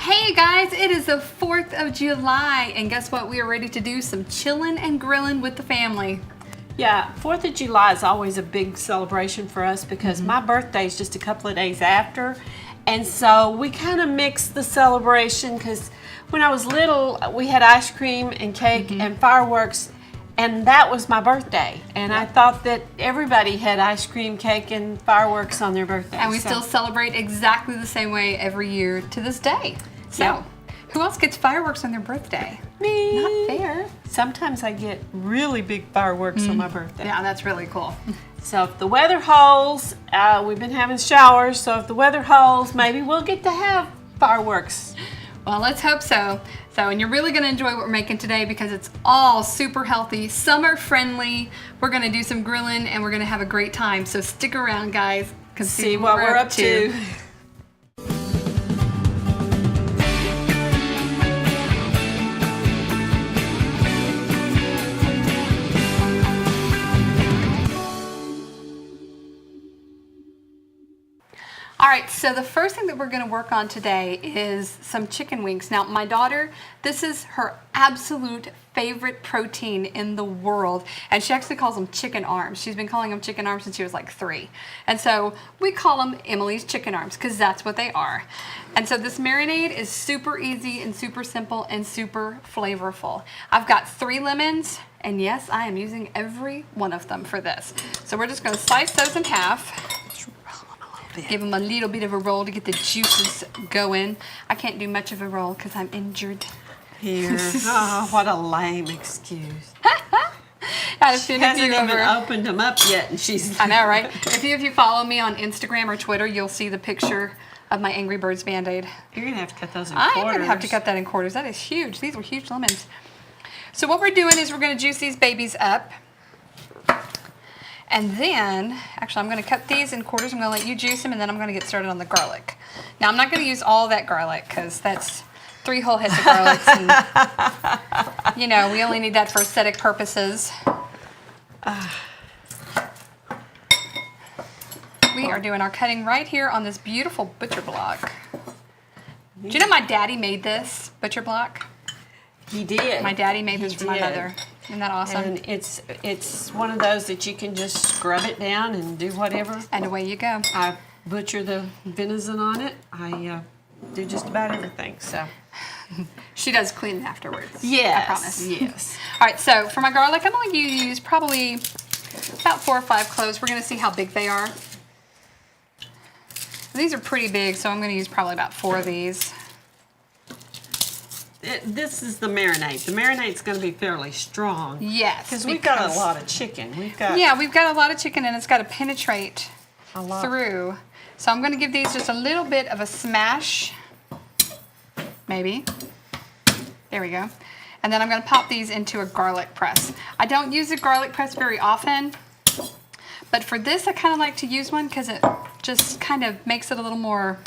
Hey guys, it is the 4th of July, and guess what? We are ready to do some chilling and grilling with the family. Yeah, 4th of July is always a big celebration for us because my birthday is just a couple of days after. And so we kind of mix the celebration because when I was little, we had ice cream and cake and fireworks, and that was my birthday. And I thought that everybody had ice cream, cake, and fireworks on their birthday. And we still celebrate exactly the same way every year to this day. So, who else gets fireworks on their birthday? Me. Not fair. Sometimes I get really big fireworks on my birthday. Yeah, that's really cool. So if the weather holds, we've been having showers, so if the weather holds, maybe we'll get to have fireworks. Well, let's hope so. And you're really gonna enjoy what we're making today because it's all super healthy, summer friendly. We're gonna do some grilling and we're gonna have a great time. So stick around, guys, and See what we're up to. All right, so the first thing that we're gonna work on today is some chicken wings. Now, my daughter, this is her absolute favorite protein in the world, and she actually calls them chicken arms. She's been calling them chicken arms since she was like 3. And so we call them Emily's chicken arms because that's what they are. And so this marinade is super easy and super simple and super flavorful. I've got 3 lemons, and yes, I am using every one of them for this. So we're just gonna slice those in half. Give them a little bit of a roll to get the juices going. I can't do much of a roll because I'm injured. Here. Oh, what a lame excuse. She hasn't even opened them up yet, and she's... I know, right? If you follow me on Instagram or Twitter, you'll see the picture of my Angry Birds Band-Aid. You're going to have to cut those in quarters. I'm going to have to cut that in quarters. That is huge. These were huge lemons. So what we're doing is we're going to juice these babies up. And then, actually, I'm going to cut these in quarters. I'm going to let you juice them, and then I'm going to get started on the garlic. Now, I'm not going to use all that garlic because that's 3 whole heads of garlic. And, you know, we only need that for aesthetic purposes. We are doing our cutting right here on this beautiful butcher block. Do you know my daddy made this butcher block? He did. My daddy made this for my mother. Isn't that awesome? And it's one of those that you can just scrub it down and do whatever. And away you go. I butcher the venison on it. I do just about everything. So she does clean it afterwards. Yes, I promise. Yes. All right. So for my garlic, I'm going to use probably about 4 or 5 cloves. We're going to see how big they are. These are pretty big, so I'm going to use probably about 4 of these. This is the marinade. The marinade's going to be fairly strong. Yes. Because we've got a lot of chicken. We've got a lot of chicken, and it's got to penetrate through. So I'm going to give these just a little bit of a smash, maybe. There we go. And then I'm going to pop these into a garlic press. I don't use a garlic press very often, but for this I kind of like to use one because it just kind of makes it a little more...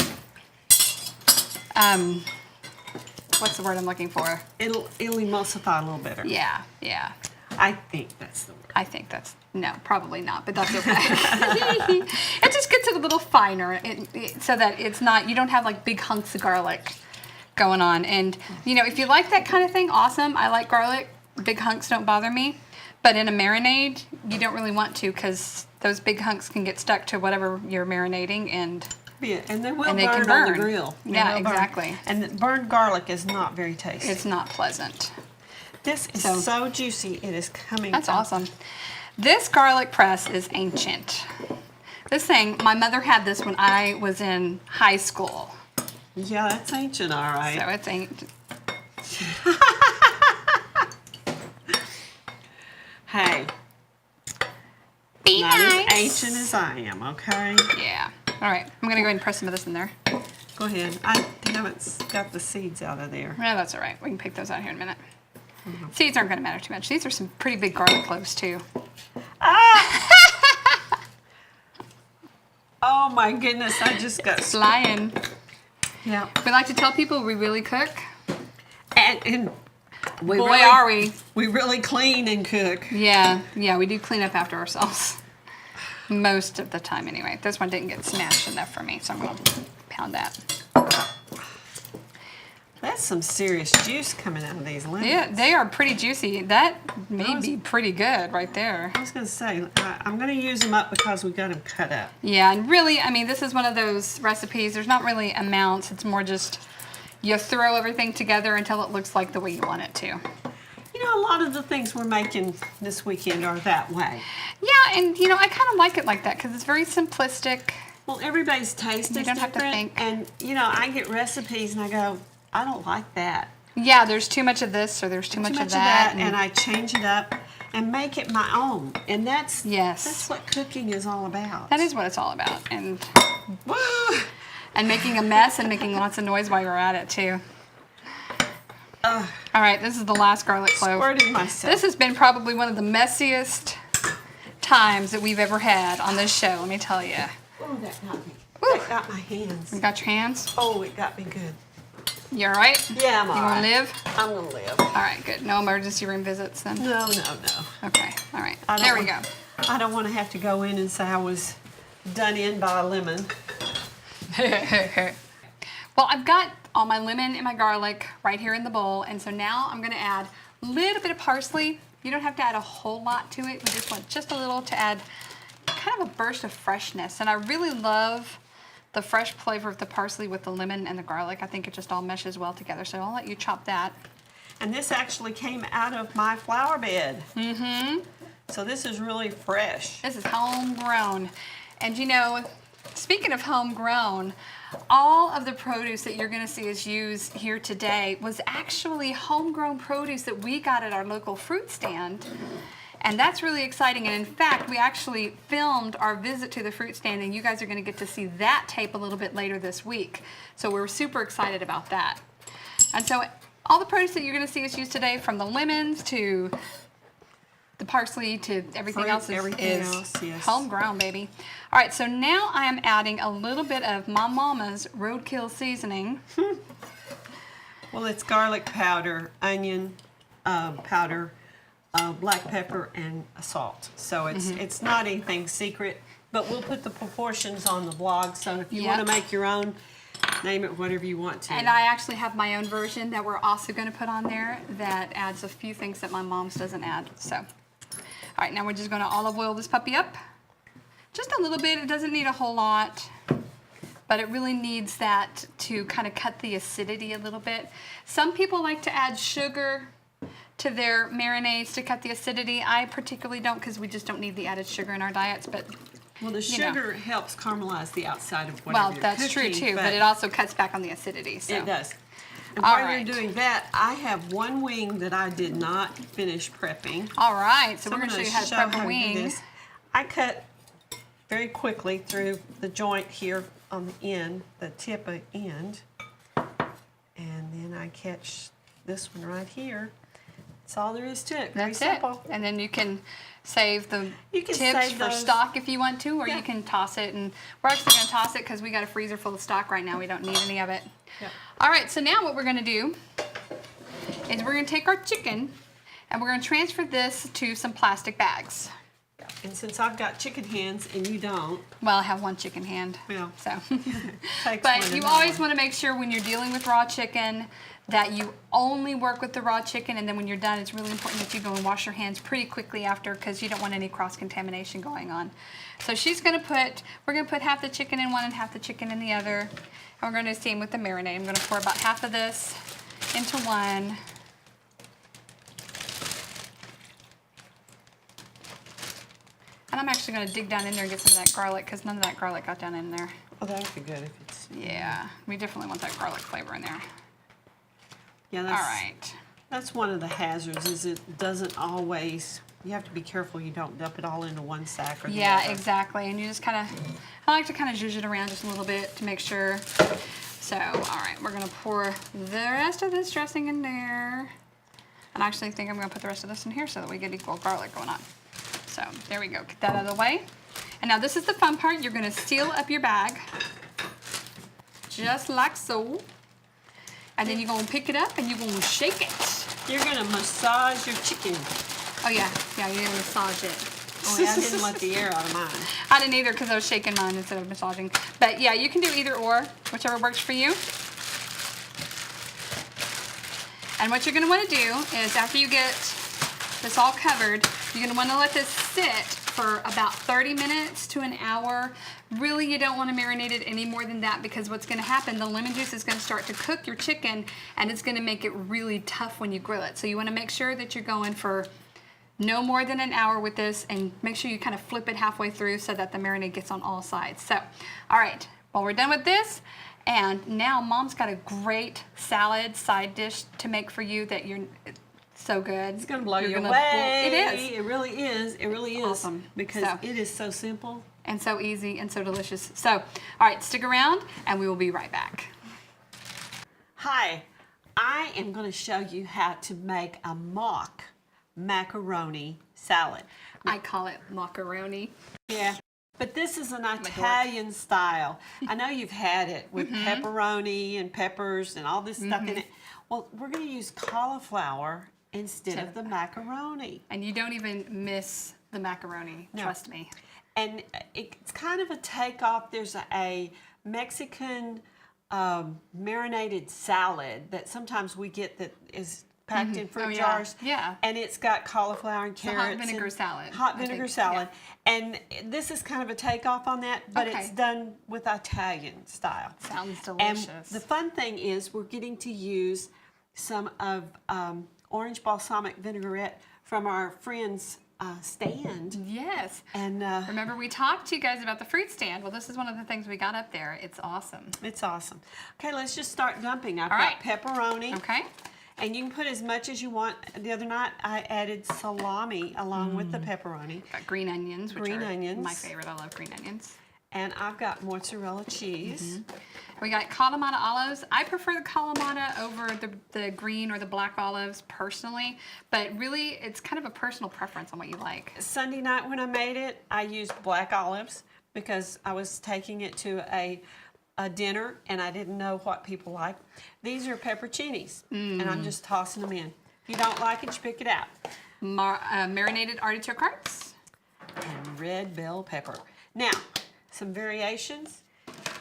what's the word I'm looking for? It'll emulsify a little better. Yeah. I think that's the word. I think that's, no, probably not, but that's okay. It just gets it a little finer so that it's not, you don't have like big hunks of garlic going on. And, you know, if you like that kind of thing, awesome. I like garlic. Big hunks don't bother me. But in a marinade, you don't really want to because those big hunks can get stuck to whatever you're marinating and... Yeah, and they will and burn can burn on the grill. Yeah, exactly. And burned garlic is not very tasty. It's not pleasant. This is so juicy. It is coming. That's awesome. This garlic press is ancient. This thing, my mother had this when I was in high school. Yeah, that's ancient, all right. So it's ancient. Hey. Be not nice. as ancient as I am, okay? Yeah. All right, I'm going to go ahead and press some of this in there. Go ahead. I haven't got the seeds out of there. No, that's all right. We can pick those out here in a minute. Seeds aren't going to matter too much. These are some pretty big garlic cloves, too. Ah! Oh, my goodness. I just got... Flying. Yeah. We like to tell people we really cook. And we boy, really, are we. We really clean and cook. Yeah, we do clean up after ourselves. Most of the time, anyway. This one didn't get smashed enough for me, so I'm going to pound that. That's some serious juice coming out of these lemons. Yeah, they are pretty juicy. That may Those- be pretty good right there. I was going to say, I'm going to use them up because we got them cut up. Yeah, and really, I mean, this is one of those recipes. There's not really amounts. It's more just you throw everything together until it looks like the way you want it to. You know, a lot of the things we're making this weekend are that way. Yeah, and you know, I kind of like it like that because it's very simplistic. Well, everybody's taste You is don't have to different. think. And, you know, I get recipes and I go, I don't like that. Yeah, there's too much of this or there's too much of that. and I change it up and make it my own. And that's Yes. what cooking is all about. That is what it's all about. And Woo! making a mess and making lots of noise while you're at it too. All right, this is the last garlic clove. Squirted myself. This has been probably one of the messiest times that we've ever had on this show, let me tell you. Oh, that got me. Woo. That got my hands. You got your hands? Oh, it got me good. You all right? Yeah, I'm all You right. gonna live? I'm going to live. All right, good. No emergency room visits then? No. Okay, all right. I don't There we want- go. I don't want to have to go in and say I was done in by a lemon. Well, I've got all my lemon and my garlic right here in the bowl, and so now I'm gonna add a little bit of parsley. You don't have to add a whole lot to it. We just want just a little to add kind of a burst of freshness. And I really love the fresh flavor of the parsley with the lemon and the garlic. I think it just all meshes well together, so I'll let you chop that. And this actually came out of my flower bed. Mm-hmm. So this is really fresh. This is homegrown. And you know, speaking of homegrown, all of the produce that you're going to see us use here today was actually homegrown produce that we got at our local fruit stand. And that's really exciting. And in fact, we actually filmed our visit to the fruit stand, and you guys are going to get to see that tape a little bit later this week. So we're super excited about that. And so all the produce that you're going to see us use today, from the lemons to the parsley to everything Fruit, else, everything is else, yes. homegrown, baby. All right, so now I am adding a little bit of my mama's roadkill seasoning. Well, it's garlic powder, onion powder, black pepper, and salt. So it's not anything secret, but we'll put the proportions on the blog. So if you want Yep. to make your own, name it whatever you want to. And I actually have my own version that we're also going to put on there that adds a few things that my mom's doesn't add. So, all right, now we're just going to olive oil this puppy up. Just a little bit. It doesn't need a whole lot, but it really needs that to kind of cut the acidity a little bit. Some people like to add sugar to their marinades to cut the acidity. I particularly don't, because we just don't need the added sugar in our diets. But well, the you know. sugar helps caramelize the outside of whatever well, you're that's true cooking, too. But it also cuts back on the acidity. So. It does. And All while right. you're doing that, I have one wing that I did not finish prepping. All right, so we're I'm going to show you gonna how to prep a do wing. this. I cut very quickly through the joint here on the end, the tip of end, and then I catch this one right here. That's all there is to it. Very That's simple. it. And then you can save the You can tips save for those. stock if you want to, or Yeah. you can toss it. And we're actually going to toss it because we got a freezer full of stock right now. We don't need any of it. Yep. All right, so now what we're going to do is we're going to take our chicken and we're going to transfer this to some plastic bags. And since I've got chicken hands and you don't, Well, I have one chicken hand. Well. So. takes But one to you know always one. want to make sure when you're dealing with raw chicken that you only work with the raw chicken, and then when you're done, it's really important that you go and wash your hands pretty quickly after, because you don't want any cross-contamination going on. So we're going to put half the chicken in one and half the chicken in the other, and we're going to do the same with the marinade. I'm going to pour about half of this into one. And I'm actually going to dig down in there and get some of that garlic, because none of that garlic got down in there. oh, that would be good if it's. Yeah, we definitely want that garlic flavor in there. Yeah, All that's, right. that's one of the hazards. Is it doesn't always. You have to be careful you don't dump it all into one sack or the Yeah, other. exactly. And you just kind of, I like to kind of zhuzh it around just a little bit to make sure. So, all right, we're going to pour the rest of this dressing in there. And I actually think I'm going to put the rest of this in here so that we get equal garlic going on. So, there we go. Get that out of the way. And now this is the fun part. You're going to seal up your bag. Just like so. And then you're going to pick it up and you're going to shake it. You're gonna massage your chicken. Oh, yeah. Yeah, you're going to massage it. Only I didn't let the air out of mine. I didn't either because I was shaking mine instead of massaging. But yeah, you can do either or, whichever works for you. And what you're gonna wanna do is after you get this all covered, you're gonna wanna let this sit for about 30 minutes to an hour. Really, you don't wanna marinate it any more than that because what's gonna happen, the lemon juice is gonna start to cook your chicken and it's gonna make it really tough when you grill it. So you wanna make sure that you're going for no more than an hour with this, and make sure you kind of flip it halfway through so that the marinade gets on all sides. So, all right, well, we're done with this. And now Mom's got a great salad side dish to make for you that you're so good. It's gonna blow you You're away. It is. It really is. It really is. Awesome. Because So- it is so simple. And so easy and so delicious. So, all right, stick around and we will be right back. Hi, I am going to show you how to make a mock macaroni salad. I call it macaroni. Yeah, but this is an Italian style. I know you've had it with pepperoni and peppers and all this stuff in it. Well, we're going to use cauliflower instead of the macaroni. And you don't even miss the macaroni, No. trust me. And it's kind of a takeoff. There's a Mexican marinated salad that sometimes we get that is packed in fruit Oh, yeah. jars. Yeah. And it's got cauliflower and a carrots. hot vinegar and salad, Hot I vinegar think, salad. And this is kind of a takeoff on that, but Okay. it's done with Italian style. Sounds And delicious. the fun thing is we're getting to use some of orange balsamic vinaigrette from our friend's stand. Yes. And Remember we talked to you guys about the fruit stand? Well, this is one of the things we got up there. It's awesome. it's awesome. Okay, let's just start dumping. I've All got right. pepperoni. Okay. And you can put as much as you want. The other night I added salami along with the pepperoni. Got green onions, which Green are onions. my favorite. I love green onions. And I've got mozzarella cheese. We got Kalamata olives. I prefer the Kalamata over the green or the black olives personally, but really it's kind of a personal preference on what you like. Sunday night when I made it, I used black olives because I was taking it to a dinner and I didn't know what people like. These are pepperoncinis and I'm just tossing them in. If you don't like it, you pick it out. Marinated artichoke hearts. And red bell pepper. Now, some variations.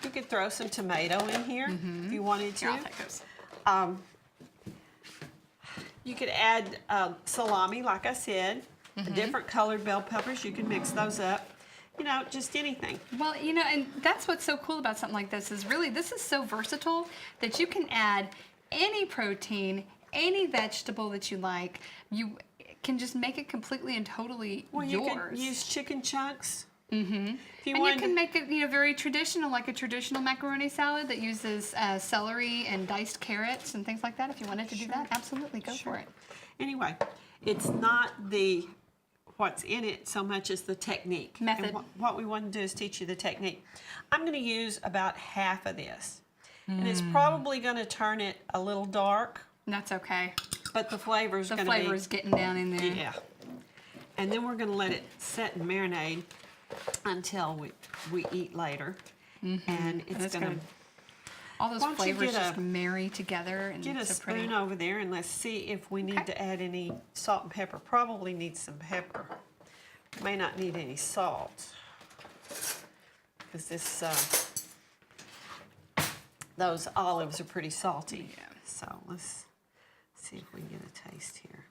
You could throw some tomato in here if you wanted to. Here, I'll take those. You could add salami, like I said. Different colored bell peppers. You can mix those up. You know, just anything. Well, you know, and that's what's so cool about something like this is really this is so versatile that you can add any protein, any vegetable that you like. You can just make it completely and totally Well, yours. you could use chicken chunks. If you And you wanted can to- make it, you know, very traditional, like a traditional macaroni salad that uses celery and diced carrots and things like that. If you wanted to do that, absolutely go for it. Anyway, it's not the what's in it so much as the technique. Method. And what we want to do is teach you the technique. I'm going to use about half of this. And it's probably going to turn it a little dark, And that's okay. but the flavor's The going to be... flavor is getting down in there. Yeah. And then we're going to let it set and marinate until we eat later. And it's That's going good. to... All those Why don't you flavors get just a- marry together and Get a so spoon pretty. over there and let's see if we need Okay. to add any salt and pepper. Probably need some pepper. May not need any salt. Because this, those olives are pretty salty. Yeah. So let's see if we can get a taste here.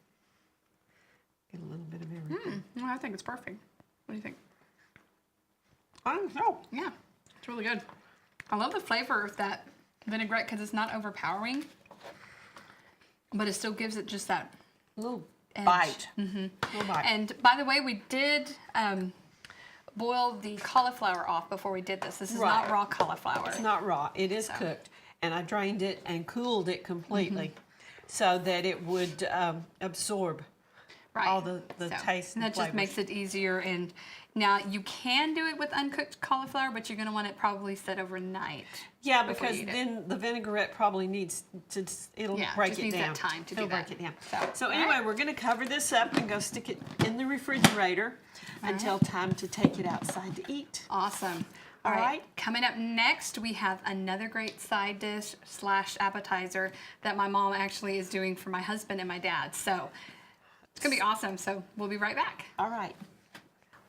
Get a little bit of everything. No, I think it's perfect. What do you think? I don't know. Yeah, it's really good. I love the flavor of that vinaigrette because it's not overpowering, but it still gives it just that Little edge. bite. Little bite. And by the way, we did boil the cauliflower off before we did this. This is not Right. raw cauliflower. It's not raw. It is cooked. And I drained it and cooled it completely so that it would absorb Right. all the So, taste and and that just flavors. makes it easier. And now you can do it with uncooked cauliflower, but you're going to want it probably set overnight. Yeah, before because you eat it. then the vinaigrette probably needs to, it'll Yeah, break just it needs that down. time to do It'll break that. it down. So, So all anyway, right. we're going to cover this up and go stick it in the refrigerator until time to take it outside to eat. Awesome. All All right. right. Coming up next, we have another great side dish / appetizer that my mom actually is doing for my husband and my dad. So it's going to be awesome. So we'll be right back. All right.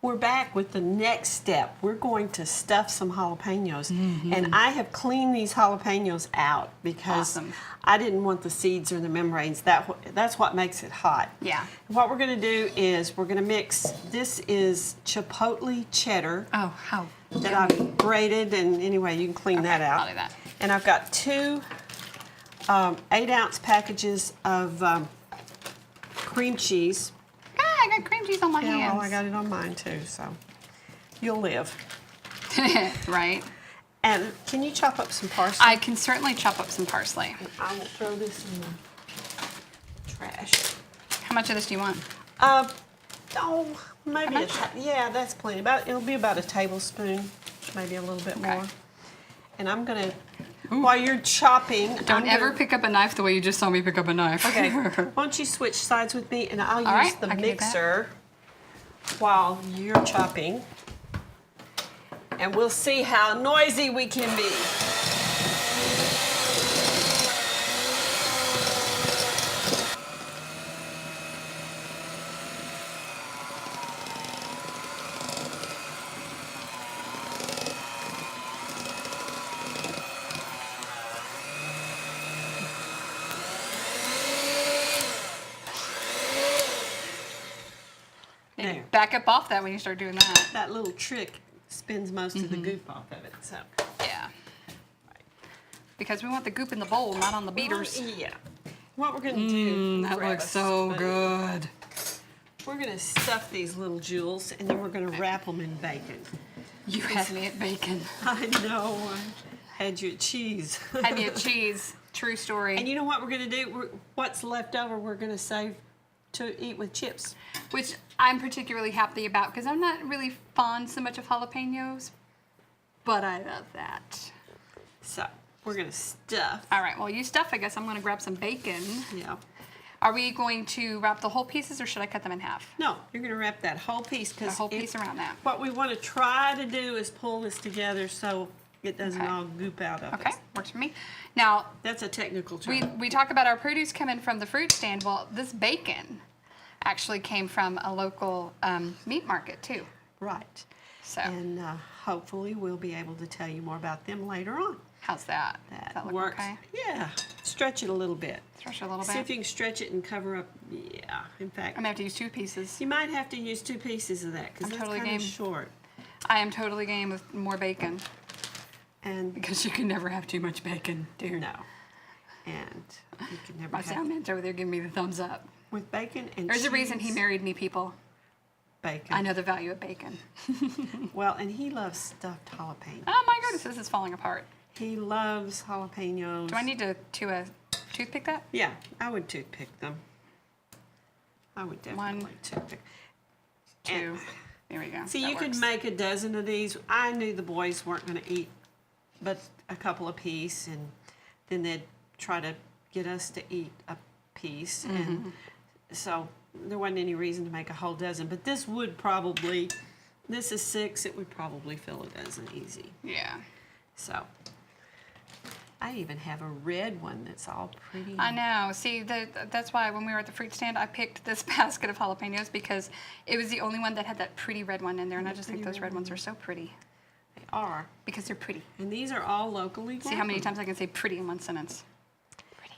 we're back with the next step. We're going to stuff some jalapenos. And I have cleaned these jalapenos out because Awesome. I didn't want the seeds or the membranes. That's what makes it hot. Yeah. What we're going to do is we're going to mix, this is chipotle cheddar Oh, how that yummy. I've grated, and anyway, you can clean that out. I'll do that. And I've got two 8-ounce packages of cream cheese. Ah, I got cream cheese on my Yeah, hands. well, I got it on mine too, so you'll live. Right. And can you chop up some parsley? I can certainly chop up some parsley. I will throw this in the trash. How much of this do you want? Maybe How much? yeah, that's plenty. It'll be about a tablespoon, maybe a little bit Okay. more. And I'm gonna, while you're chopping, Don't ever pick up a knife the way you just saw me pick up a knife. Okay, why don't you switch sides with me, and I'll use right, the I can do that. mixer while you're chopping, and we'll see how noisy we can be. There. Back up off that when you start doing that. That little trick spins most of the goop off of it. So, Yeah. Because we want the goop in the bowl, not on the beaters. yeah. What we're gonna do? That grab looks a so spoon. good. We're gonna stuff these little jewels, and then we're gonna wrap them in bacon. You had me at bacon. I know. I had you at cheese. Had me at cheese. True story. And you know what we're gonna do? What's left over, we're gonna save to eat with chips. Which I'm particularly happy about because I'm not really fond so much of jalapenos, but I love that. So we're gonna stuff. All right, well, you stuff. I guess I'm going to grab some bacon. Yeah. Are we going to wrap the whole pieces or should I cut them in half? No, you're gonna wrap that whole piece The because whole piece around that. what we want to try to do is pull this together so it doesn't Okay. all goop out of Okay, it. works for me. Now, That's a technical term. we talk about our produce coming from the fruit stand. Well, this bacon actually came from a local meat market too. Right. So And hopefully we'll be able to tell you more about them later on. how's that? Does That that look works. okay? Yeah. Stretch it a little bit. Stretch it a little See bit. if you can stretch it and cover up. Yeah. In fact, I'm gonna have to use 2 pieces. you might have to use 2 pieces of that because I'm that's totally kind of game. short. I am totally game with more bacon And because you can never have too much bacon, dude. no. And you can never My have sound man's over there giving me the thumbs up. with bacon and There's a reason he cheese, married me, people. bacon. I know the value of bacon. Well, and he loves stuffed jalapenos. Oh my goodness, this is falling apart. He loves jalapenos. Do I need to toothpick that? Yeah, I would toothpick them. I would definitely One, toothpick. 2. There we go. See, That you could works. make a dozen of these. I knew the boys weren't going to eat but a couple apiece, and then they'd try to get us to eat a piece. And so there wasn't any reason to make a whole dozen. But this would probably, this is 6, it would probably fill a dozen easy. Yeah. So I even have a red one that's all pretty. I know. See, that's why when we were at the fruit stand, I picked this basket of jalapenos because it was the only one that had that pretty red one in there, and I just think those red ones are so pretty They are. because they're pretty. And these are all locally grown. See how many times I can say pretty in one sentence? Pretty.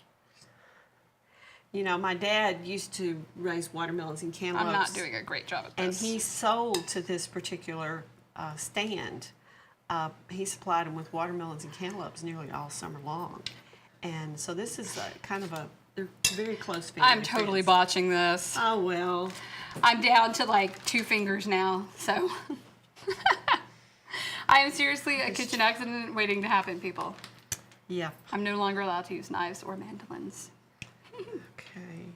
You know, my dad used to raise watermelons and cantaloupes. I'm not doing a great job at And this. he sold to this particular stand. He supplied them with watermelons and cantaloupes nearly all summer long. And so this is kind of they're very close family. I'm totally friends. botching this. Oh, well. I'm down to like 2 fingers now, so. I am seriously a kitchen accident waiting to happen, people. Yeah. I'm no longer allowed to use knives or mandolins. Okay.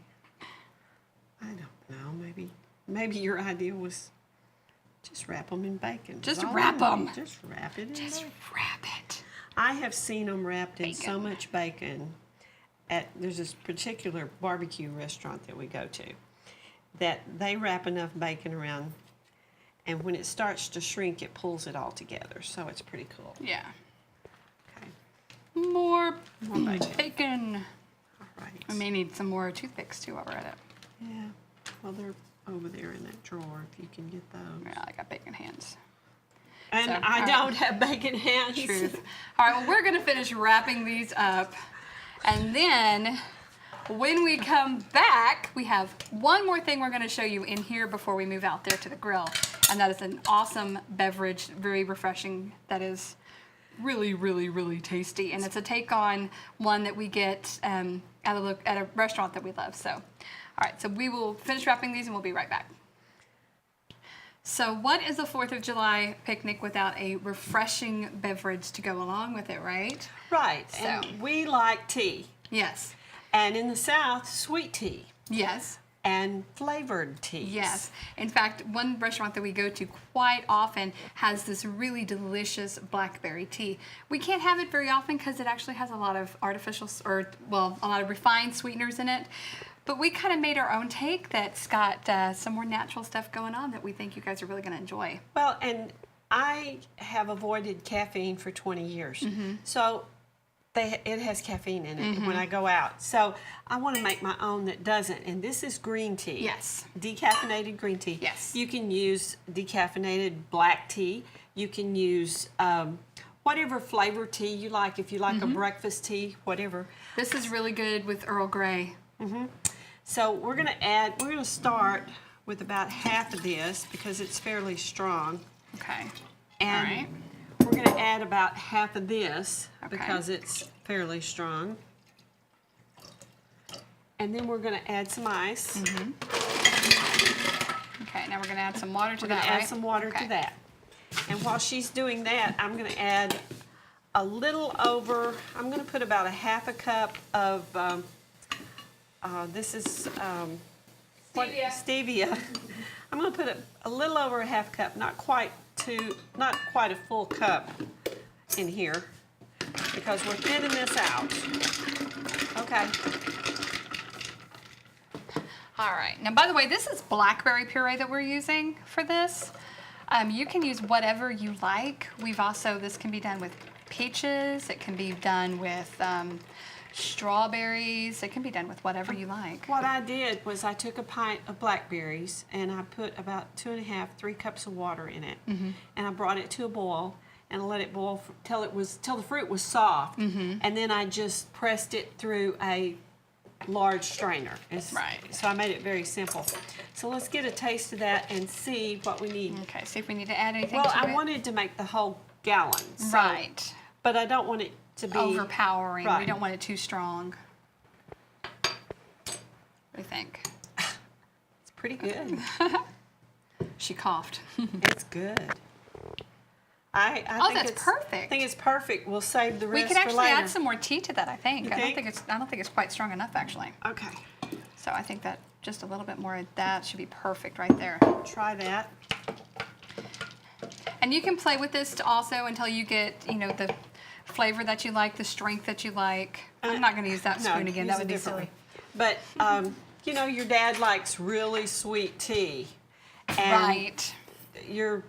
I don't know. Maybe your idea was just wrap them in bacon. Just That's all wrap I 'em. need. Just wrap it in Just bacon. wrap it. I have seen them wrapped in so Bacon. much bacon there's this particular barbecue restaurant that we go to that they wrap enough bacon around, and when it starts to shrink, it pulls it all together. So it's pretty cool. Yeah. Okay. More More bacon. bacon. All right. I may need some more toothpicks too while we're at it. Yeah. Well, over there in that drawer if you can get those. Yeah, I got bacon hands. And So, I all don't right. have bacon hands. Truth. All right, well, we're going to finish wrapping these up. And then when we come back, we have one more thing we're going to show you in here before we move out there to the grill. And that is an awesome beverage, very refreshing, that is really, really, really tasty. And it's a take on one that we get at a restaurant that we love. So, all right, so we will finish wrapping these and we'll be right back. So what is a 4th of July picnic without a refreshing beverage to go along with it, right? Right, So. and we like tea. Yes. And in the South, sweet tea Yes. and flavored teas. Yes. In fact, one restaurant that we go to quite often has this really delicious blackberry tea. We can't have it very often because it actually has a lot of artificial, a lot of refined sweeteners in it. But we kind of made our own take that's got some more natural stuff going on that we think you guys are really going to enjoy. Well, and I have avoided caffeine for 20 years. So it has caffeine in it when I go out. So I want to make my own that doesn't. And this is green tea. Yes. Decaffeinated green tea. Yes. You can use decaffeinated black tea. You can use whatever flavor tea you like. If you like a breakfast tea, whatever. This is really good with Earl Grey. So we're going to start with about half of this because it's fairly strong. Okay. And All right. we're going to add about half of this Okay. because it's fairly strong. And then we're going to add some ice. Okay, now we're going to add some water to We're going that, to add right? some water Okay. to that. And while she's doing that, I'm going to add a little over, I'm going to put about a half a cup of, this is Stevia. stevia. I'm going to put a little over a half cup, not quite a full cup in here because we're thinning this out. Okay. All right. Now, by the way, this is blackberry puree that we're using for this. You can use whatever you like. This can be done with peaches. It can be done with strawberries. It can be done with whatever you like. What I did was I took a pint of blackberries and I put about 2.5–3 cups of water in it, and I brought it to a boil and let it boil till the fruit was soft, and then I just pressed it through a large strainer. Right. So I made it very simple. So let's get a taste of that and see what we need. Okay, see if we need to add anything Well, to it. I wanted to make the whole gallon. So, Right. But I don't want it to be Overpowering. We Right. don't want it too strong. What do you think? It's pretty good. She coughed. It's good. I Oh, think that's it's perfect. I think it's perfect. We'll save the We rest could for actually later. add some more tea to that, I think. You I think? don't think it's quite strong enough, actually. Okay, So I think that just a little bit more of that should be perfect right there. try that. And you can play with this also until you get, the flavor that you like, the strength that you like. I'm not going to use that spoon again. use That would a be different silly. one. But your dad likes really sweet tea, and Right. your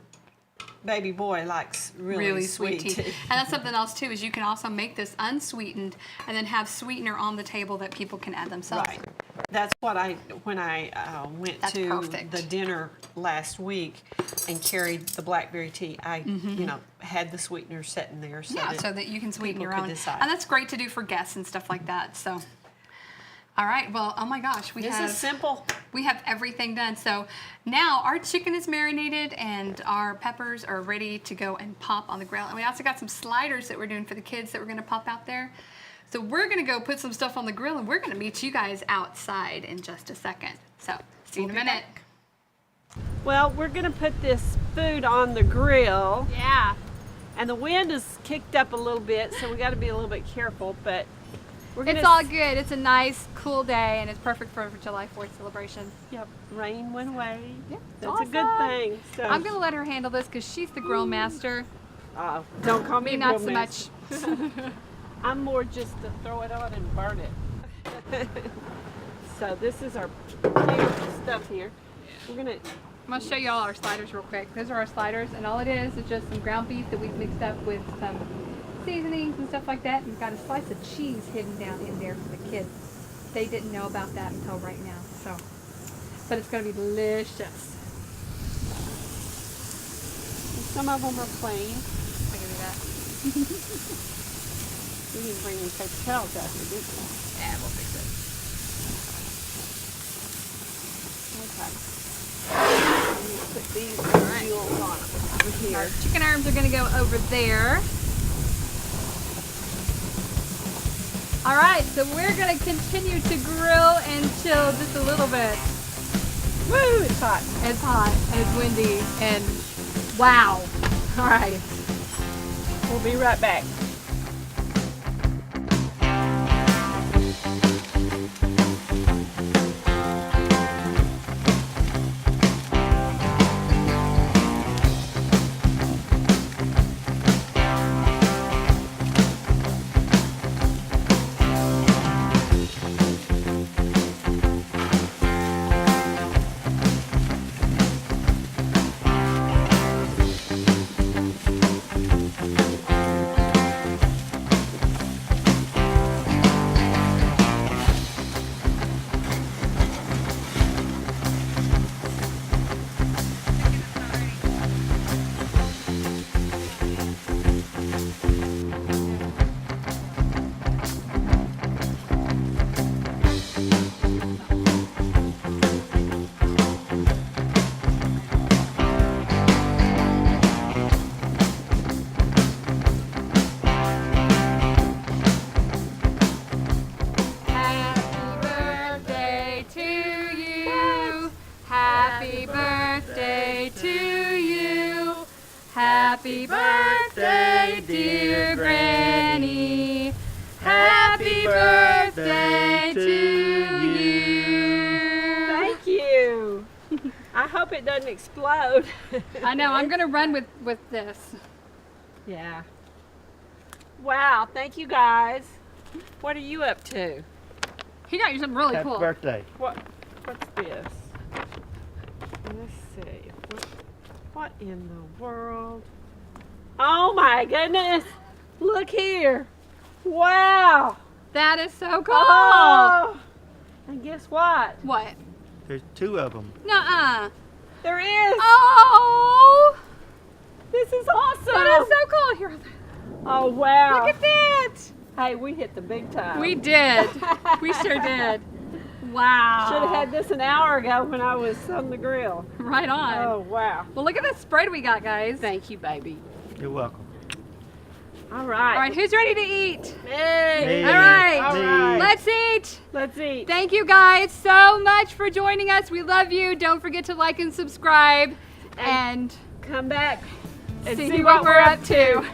baby boy likes really sweet tea. And that's something else too, is you can also make this unsweetened and then have sweetener on the table that people can add themselves. Right. That's what when I went That's to perfect. the dinner last week and carried the blackberry tea. I, had the sweetener sitting there. So that you can sweeten people your could own. decide. And that's great to do for guests and stuff like that. So, all right. Well, oh my gosh, This is simple. we have everything done. So now our chicken is marinated and our peppers are ready to go and pop on the grill. And we also got some sliders that we're doing for the kids that we're going to pop out there. So we're going to go put some stuff on the grill and we're going to meet you guys outside in just a second. So see you in a minute. Well, we're going to put this food on the grill, Yeah. and the wind is kicked up a little bit, so we got to be a little bit careful, but we're going It's all good. It's a nice, cool day and it's perfect for July 4th celebration. Yep, rain went away. Yeah, That's a good awesome. thing. So, I'm going to let her handle this because she's the grill master. don't call me Me a not grill so master. much. I'm more just to throw it on and burn it. So this is our stuff here. We're gonna. I'm going to show you all our sliders real quick. Those are our sliders, and all it is just some ground beef that we've mixed up with some seasonings and stuff like that. And we've got a slice of cheese hidden down in there for the kids. They didn't know about that until right now. So but it's going to be delicious. And some of them are plain. I'll give you that. We didn't bring any paper towels out here, did we? Yeah, we'll fix it. Okay. I'm gonna put these jewels on over here. Our chicken arms are going to go over there. All right, so we're going to continue to grill and chill just a little bit. Woo, it's hot. It's hot and it's windy and wow. All right. We'll be right back. Happy birthday to you. Happy birthday, dear Granny. Happy birthday to you. Thank you. I hope it doesn't explode. I know, I'm going to run with this. Yeah. Wow, thank you guys. What are you up to? He got you something really Happy cool. birthday. What's this? Let's see. What in the world? Oh my goodness. Look here. Wow. That is so cool. Oh. And guess what? What? There's two of them. Nuh-uh. There is. Oh, This is awesome. that is so cool. Here, Oh wow. look at that. Hey, we hit the big time. We did. We sure did. Wow. Should have had this an hour ago when I was on the grill. Right on. Oh wow. Well, look at the spread we got, guys. Thank you, baby. You're welcome. All right. All right, who's ready to eat? Hey. Me. All right. All right. Let's eat. Let's eat. Thank you guys so much for joining us. We love you. Don't forget to like and subscribe and Come back and see what we're up to.